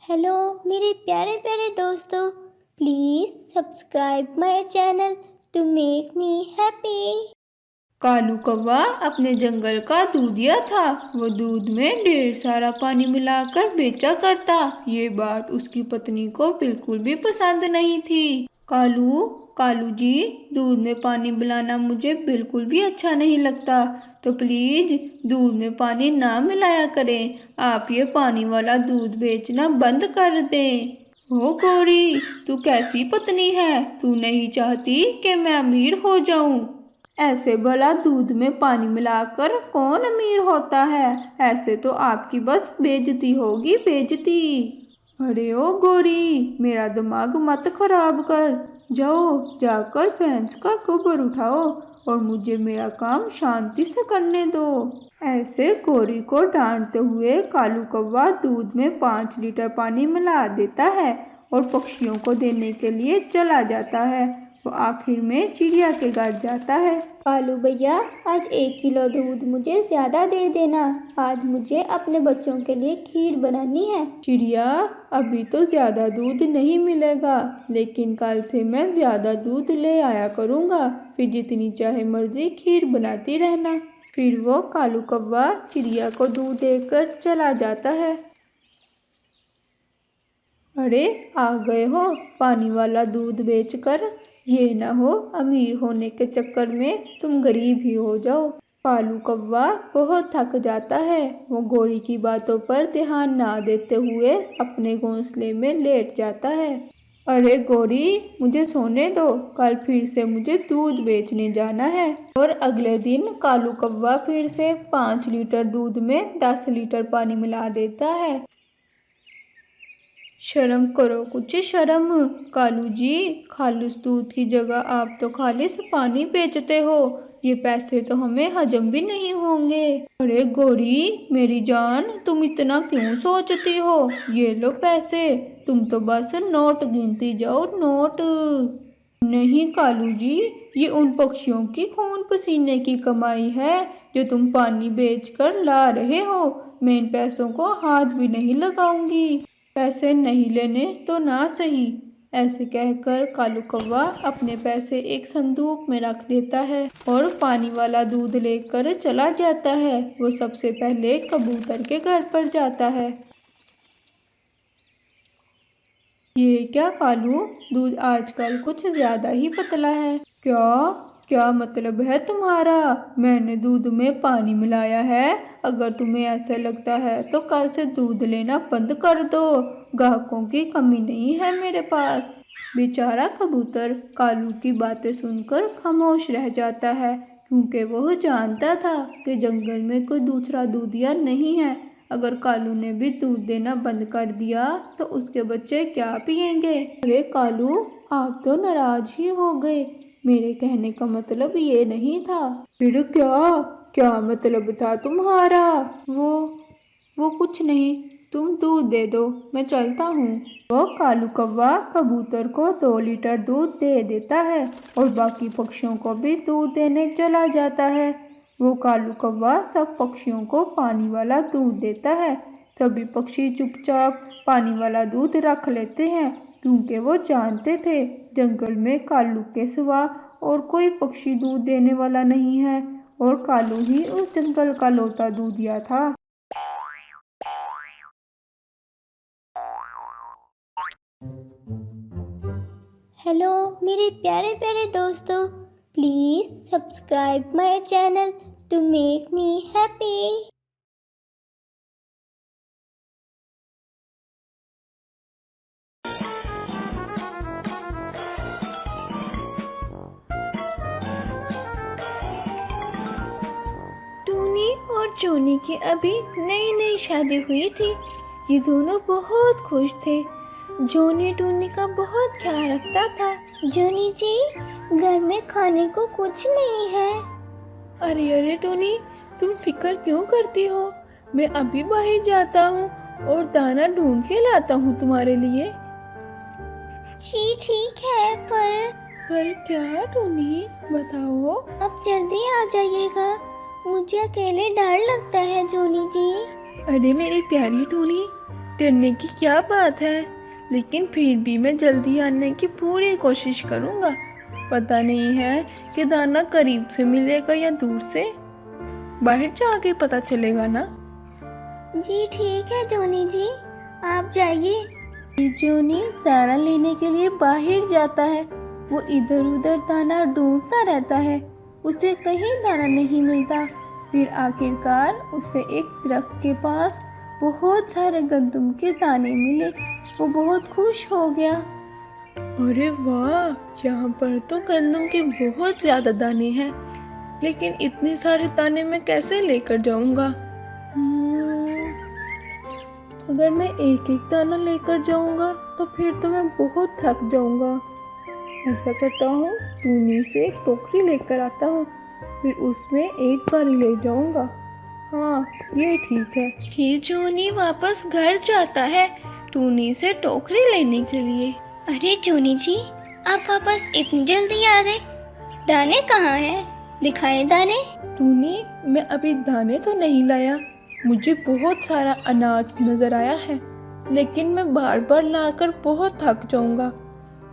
Hello मेरे प्यारे प्यारे दोस्तों, please subscribe my channel to make me happy. Kalu कौवा अपने जंगल का दूधिया था। वो दूध में ढेर सारा पानी मिलाकर बेचा करता। ये बात उसकी पत्नी को बिल्कुल भी पसंद नहीं थी। कालू कालू जी, दूध में पानी मिलाना मुझे बिल्कुल भी अच्छा नहीं लगता, तो प्लीज दूध में पानी ना मिलाया करें। आप ये पानी वाला दूध बेचना बंद कर दें। ओ गौरी, तू कैसी पत्नी है? तू नहीं चाहती कि मैं अमीर हो जाऊं? ऐसे भला दूध में पानी मिलाकर कौन अमीर होता है? ऐसे तो आपकी बस बेइज्जती होगी, बेइज्जती। अरे ओ गोरी, मेरा दिमाग मत खराब कर। जाओ जाकर भैंस का गोबर उठाओ और मुझे मेरा काम शांति से करने दो। ऐसे गोरी को डांटते हुए कालू कौवा दूध में 5 लीटर पानी मिला देता है और पक्षियों को देने के लिए चला जाता है। वो आखिर में चिड़िया के घर जाता है। कालू भैया, आज 1 किलो दूध मुझे ज़्यादा दे देना। आज मुझे अपने बच्चों के लिए खीर बनानी है। चिड़िया, अभी तो ज़्यादा दूध नहीं मिलेगा, लेकिन कल से मैं ज़्यादा दूध ले आया करूँगा। फिर जितनी चाहे मर्जी खीर बनाती रहना। फिर वो कालू कौवा चिड़िया को दूध देकर चला जाता है। अरे आ गए हो पानी वाला दूध बेचकर? ये ना हो अमीर होने के चक्कर में तुम गरीब ही हो जाओ। कालू कौवा बहुत थक जाता है। वो गोरी की बातों पर ध्यान ना देते हुए अपने घोंसले में लेट जाता है। अरे गोरी, मुझे सोने दो, कल फिर से मुझे दूध बेचने जाना है। और अगले दिन कालू कौवा फिर से 5 लीटर दूध में 10 लीटर पानी मिला देता है। शर्म करो कुछ शर्म। कालू जी, खालिस दूध की जगह आप तो खालिस पानी बेचते हो। ये पैसे तो हमें हजम भी नहीं होंगे। अरे गोरी मेरी जान, तुम इतना क्यों सोचती हो? ये लो पैसे, तुम तो बस नोट गिनती जाओ, नोट। नहीं कालू जी, ये उन पक्षियों की खून पसीने की कमाई है जो तुम पानी बेचकर ला रहे हो। मैं इन पैसों को हाथ भी नहीं लगाऊंगी। पैसे नहीं लेने तो ना सही। ऐसे कहकर कालू कौवा अपने पैसे एक संदूक में रख देता है और पानी वाला दूध लेकर चला जाता है। वो सबसे पहले कबूतर के घर पर जाता है। ये क्या कालू, दूध आजकल कुछ ज्यादा ही पतला है। क्या क्या मतलब है तुम्हारा? मैंने दूध में पानी मिलाया है। अगर तुम्हें ऐसा लगता है तो कल से दूध लेना बंद कर दो। ग्राहकों की कमी नहीं है मेरे पास। बेचारा कबूतर कालू की बातें सुनकर खामोश रह जाता है, क्योंकि वह जानता था कि जंगल में कोई दूसरा दूधिया नहीं है। अगर कालू ने भी दूध देना बंद कर दिया तो उसके बच्चे क्या पिएंगे? अरे कालू, आप तो नाराज ही हो गए। मेरे कहने का मतलब ये नहीं था। फिर क्या क्या मतलब था तुम्हारा? वो कुछ नहीं, तुम दूध दे दो, मैं चलता हूँ। वो कालू कौवा कबूतर को 2 लीटर दूध दे देता है और बाकी पक्षियों को भी दूध देने चला जाता है। वो कालू कौवा सब पक्षियों को पानी वाला दूध देता है। सभी पक्षी चुपचाप पानी वाला दूध रख लेते हैं, क्योंकि वो जानते थे जंगल में कालू के सिवा और कोई पक्षी दूध देने वाला नहीं है और कालू ही उस जंगल का लौता दूधिया था। हेलो मेरे प्यारे प्यारे दोस्तों, please subscribe my channel to make me happy. Tooni और जोनी की अभी नई नई शादी हुई थी। ये दोनों बहुत खुश थे। जोनी टूनी का बहुत ख्याल रखता था। जोनी जी, घर में खाने को कुछ नहीं है। अरे अरे टूनी, तुम फिक्र क्यों करती हो? मैं अभी बाहर जाता हूँ और दाना ढूंढ के लाता हूँ तुम्हारे लिए। जी ठीक है, पर क्या टूनी, बताओ। अब जल्दी आ जाइएगा, मुझे अकेले डर लगता है जोनी जी। अरे मेरी प्यारी टूनी, डरने की क्या बात है, लेकिन फिर भी मैं जल्दी आने की पूरी कोशिश करूँगा। पता नहीं है कि दाना करीब से मिलेगा या दूर से, बाहर जाके पता चलेगा ना। जी ठीक है जोनी जी, आप जाइए। फिर जोनी दाना लेने के लिए बाहर जाता है। वो इधर उधर दाना ढूंढता रहता है, उसे कहीं दाना नहीं मिलता। फिर आखिरकार उसे एक दरख्त के पास बहुत सारे गंदम के दाने मिले। वो बहुत खुश हो गया। अरे वाह, यहाँ पर तो गंदम के बहुत ज़्यादा दाने हैं, लेकिन इतने सारे दाने मैं कैसे लेकर जाऊँगा? अगर मैं एक एक दाना लेकर जाऊँगा तो फिर तो मैं बहुत थक जाऊँगा। ऐसा करता हूँ, टूनी से एक टोकरी लेकर आता हूँ, फिर उसमें एक बार ही ले जाऊँगा। हाँ, ये ठीक है। फिर जोनी वापस घर जाता है टूनी से टोकरी लेने के लिए। अरे जोनी जी, आप वापस इतनी जल्दी आ गए। दाने कहाँ हैं? दिखाए दाने। टूनी, मैं अभी दाने तो नहीं लाया। मुझे बहुत सारा अनाज नजर आया है, लेकिन मैं बार बार लाकर बहुत थक जाऊंगा।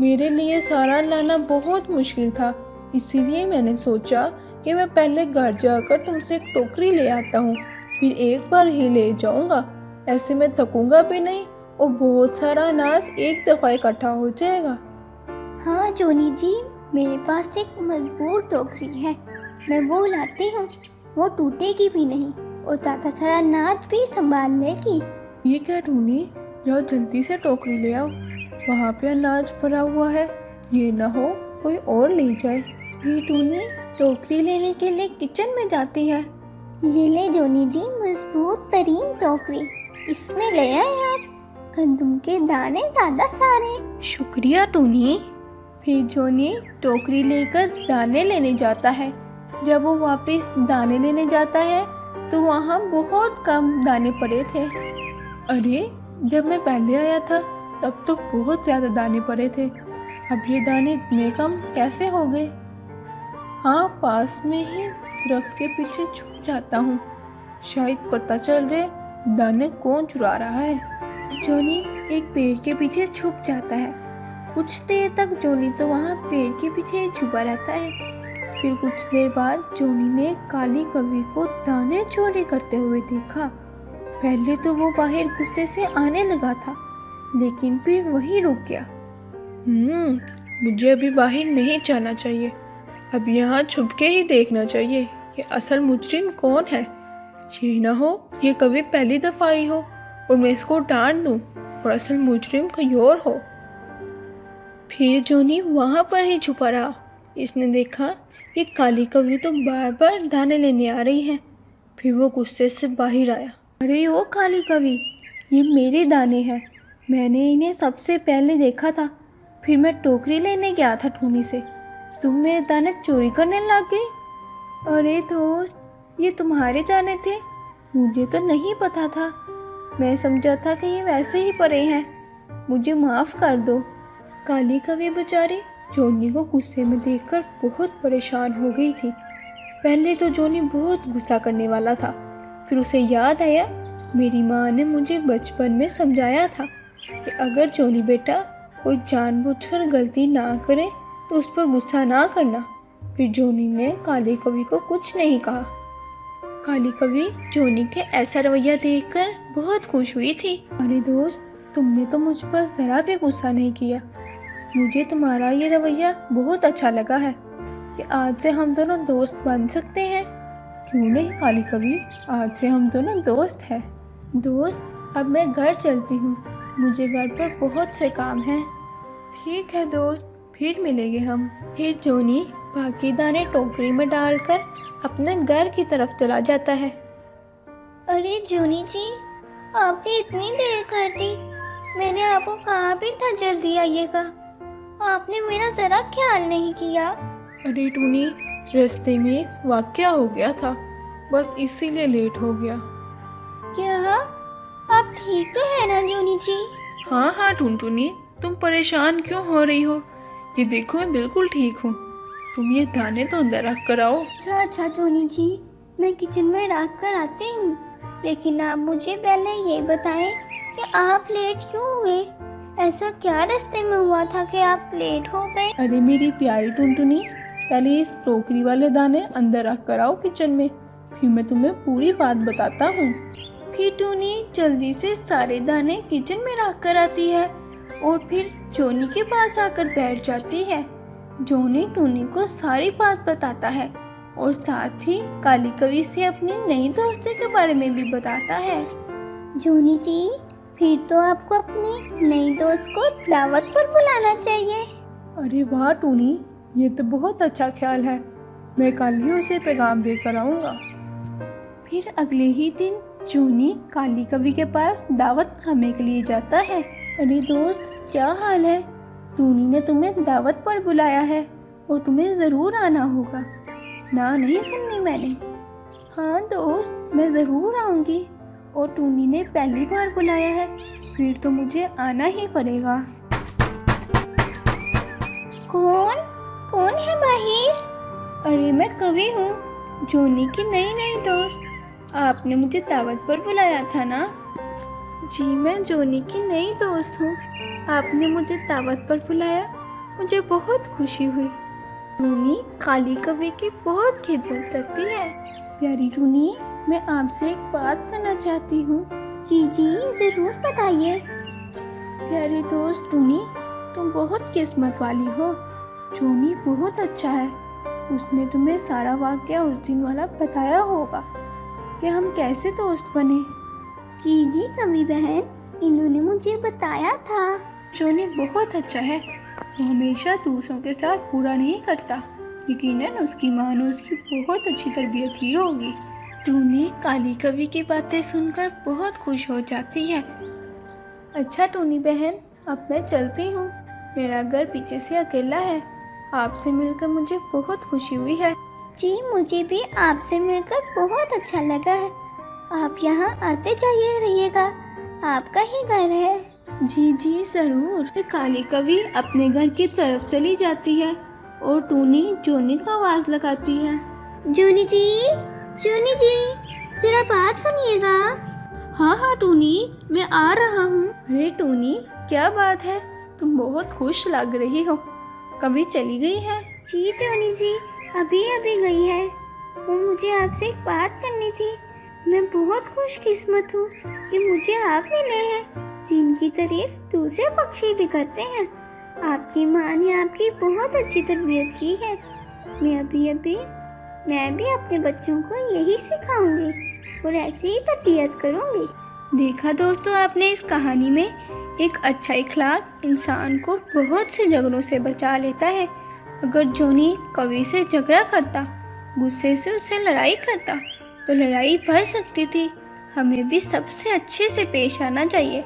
मेरे लिए सारा लाना बहुत मुश्किल था, इसीलिए मैंने सोचा कि मैं पहले घर जाकर तुमसे एक टोकरी ले आता हूँ, फिर एक बार ही ले जाऊंगा। ऐसे मैं थकूंगा भी नहीं और बहुत सारा अनाज एक दफ़ा इकट्ठा हो जाएगा। हाँ जोनी जी, मेरे पास एक मजबूत टोकरी है, मैं वो लाती हूँ। वो टूटेगी भी नहीं और ज़्यादा सारा अनाज भी संभाल लेगी। ये क्या टूनी, जाओ जल्दी से टोकरी ले आओ, वहाँ पे अनाज भरा हुआ है, ये ना हो कोई और ले जाए। ये टूनी टोकरी लेने के लिए किचन में जाती है। ये ले जोनी जी, मजबूत तरीन टोकरी, इसमें ले आए आप। गंदम के दाने ज़्यादा सारे। शुक्रिया टूनी। फिर जोनी टोकरी लेकर दाने लेने जाता है। जब वो वापस दाने लेने जाता है तो वहाँ बहुत कम दाने पड़े थे। अरे, जब मैं पहले आया था तब तो बहुत ज़्यादा दाने पड़े थे, अब ये दाने इतने कम कैसे हो गए? हाँ, पास में ही दरख्त के पीछे छुप जाता हूँ, शायद पता चल जाए दाने कौन चुरा रहा है। जोनी एक पेड़ के पीछे छुप जाता है। कुछ देर तक जोनी तो वहाँ पेड़ के पीछे छुपा रहता है। फिर कुछ देर बाद जोनी ने काली कौवी को दाने चोरी करते हुए देखा। पहले तो वो बाहर गुस्से से आने लगा था, लेकिन फिर वही रुक गया। मुझे अभी बाहर नहीं जाना चाहिए, अब यहाँ छुप के ही देखना चाहिए कि असल मुजरिम कौन है। ये ना हो ये कभी पहली दफ़ा आई हो और मैं इसको डांट दूँ और असल मुजरिम कोई और हो। फिर जोनी वहाँ पर ही छुपा रहा। इसने देखा कि काली कौवी तो बार बार दाने लेने आ रही है। फिर वो गुस्से से बाहर आया। अरे ओ काली कौवी, ये मेरे दाने हैं, मैंने इन्हें सबसे पहले देखा था। फिर मैं टोकरी लेने गया था टूनी से, तुम मेरे दाने चोरी करने लग गई। अरे दोस्त, ये तुम्हारे दाने थे, मुझे तो नहीं पता था। मैं समझा था कि ये वैसे ही पड़े हैं, मुझे माफ़ कर दो। काली कौवी बेचारी जोनी को गुस्से में देखकर बहुत परेशान हो गई थी। पहले तो जोनी बहुत गुस्सा करने वाला था, फिर उसे याद आया मेरी माँ ने मुझे बचपन में समझाया था कि अगर जोनी बेटा कोई जानबूझकर गलती ना करे तो उस पर गुस्सा ना करना। फिर जोनी ने काली कौवी को कुछ नहीं कहा। काली कौवी जोनी के ऐसा रवैया देखकर बहुत खुश हुई थी। अरे दोस्त, तुमने तो मुझ पर ज़रा भी गुस्सा नहीं किया। मुझे तुम्हारा ये रवैया बहुत अच्छा लगा है कि आज से हम दोनों दोस्त बन सकते हैं। क्यों नहीं काली कौवी, आज से हम दोनों दोस्त हैं। दोस्त, अब मैं घर चलती हूँ, मुझे घर पर बहुत से काम हैं। ठीक है दोस्त, फिर मिलेंगे हम। फिर जोनी बाकी दाने टोकरी में डालकर अपने घर की तरफ चला जाता है। अरे जोनी जी, आपने इतनी देर कर दी, मैंने आपको कहा भी था जल्दी आइएगा, आपने मेरा ज़रा ख्याल नहीं किया। अरे टूनी, रास्ते में एक वाकया हो गया था, बस इसीलिए लेट हो गया। क्या आप ठीक तो है ना जोनी जी? हाँ टुनटुनी, तुम परेशान क्यों हो रही हो? ये देखो मैं बिल्कुल ठीक हूँ। तुम ये दाने तो अंदर रख कर आओ। अच्छा जोनी जी, मैं किचन में रख कर आती हूँ, लेकिन आप मुझे पहले ये बताएं कि आप लेट क्यों हुए? ऐसा क्या रास्ते में हुआ था कि आप लेट हो गए? अरे मेरी प्यारी टुनटुनी, पहले इस टोकरी वाले दाने अंदर रख कर आओ किचन में, फिर मैं तुम्हें पूरी बात बताता हूँ। फिर टूनी जल्दी से सारे दाने किचन में रख कर आती है और फिर जोनी के पास आकर बैठ जाती है। जोनी टूनी को सारी बात बताता है और साथ ही काली कवि से अपनी नई दोस्ती के बारे में भी बताता है। जोनी जी, फिर तो आपको अपनी नई दोस्त को दावत पर बुलाना चाहिए। अरे वाह टूनी, ये तो बहुत अच्छा ख्याल है, मैं कल ही उसे पैगाम देकर आऊँगा। फिर अगले ही दिन जोनी काली कवि के पास दावत खाने के लिए जाता है। अरे दोस्त, क्या हाल है? टूनी ने तुम्हें दावत पर बुलाया है और तुम्हें ज़रूर आना होगा। ना नहीं सुननी मैंने। हाँ दोस्त, मैं ज़रूर आऊँगी और टूनी ने पहली बार बुलाया है, फिर तो मुझे आना ही पड़ेगा। कौन कौन है बाहिर? अरे मैं कवि हूँ, जोनी की नई दोस्त। आपने मुझे दावत पर बुलाया था ना? जी, मैं जोनी की नई दोस्त हूँ। आपने मुझे दावत पर बुलाया, मुझे बहुत खुशी हुई। टूनी काली कवि की बहुत खिदमत करती है। प्यारी टूनी, मैं आपसे एक बात करना चाहती हूँ। जी जी, ज़रूर बताइए। प्यारी दोस्त टूनी, तुम बहुत किस्मत वाली हो। जोनी बहुत अच्छा है, उसने तुम्हें सारा वाक़या उस दिन वाला बताया होगा कि हम कैसे दोस्त बने। जी जी कवि बहन, इन्होंने मुझे बताया था। जोनी बहुत अच्छा है, वो हमेशा दूसरों के साथ बुरा नहीं करता। यकीनन उसकी माँ ने उसकी बहुत अच्छी तरबियत की होगी। टूनी काली कवि की बातें सुनकर बहुत खुश हो जाती है। अच्छा टूनी बहन, अब मैं चलती हूँ, मेरा घर पीछे से अकेला है। आपसे मिलकर मुझे बहुत खुशी हुई है। जी, मुझे भी आपसे मिलकर बहुत अच्छा लगा है। आप यहाँ आते जाइए रहिएगा, आपका ही घर है। जी जी ज़रूर। फिर काली कवि अपने घर की तरफ चली जाती है और टूनी जोनी को आवाज़ लगाती है। जोनी जी, जोनी जी, ज़रा बात सुनिएगा। हाँ हाँ टूनी, मैं आ रहा हूँ। अरे टूनी, क्या बात है? तुम बहुत खुश लग रही हो, कभी चली गई है? जी जोनी जी, अभी अभी गई है। वो मुझे आपसे एक बात करनी थी। मैं बहुत खुशकिस्मत हूँ कि मुझे आप मिले हैं, जिनकी तारीफ दूसरे पक्षी भी करते हैं। आपकी माँ ने आपकी बहुत अच्छी तरबियत की है। मैं भी अपने बच्चों को यही सिखाऊंगी और ऐसे ही तरबियत करूंगी। देखा दोस्तों, आपने इस कहानी में एक अच्छा इखलाक इंसान को बहुत से झगड़ों से बचा लेता है। अगर जोनी कवि से झगड़ा करता, गुस्से से उससे लड़ाई करता, तो लड़ाई बढ़ सकती थी। हमें भी सबसे अच्छे से पेश आना चाहिए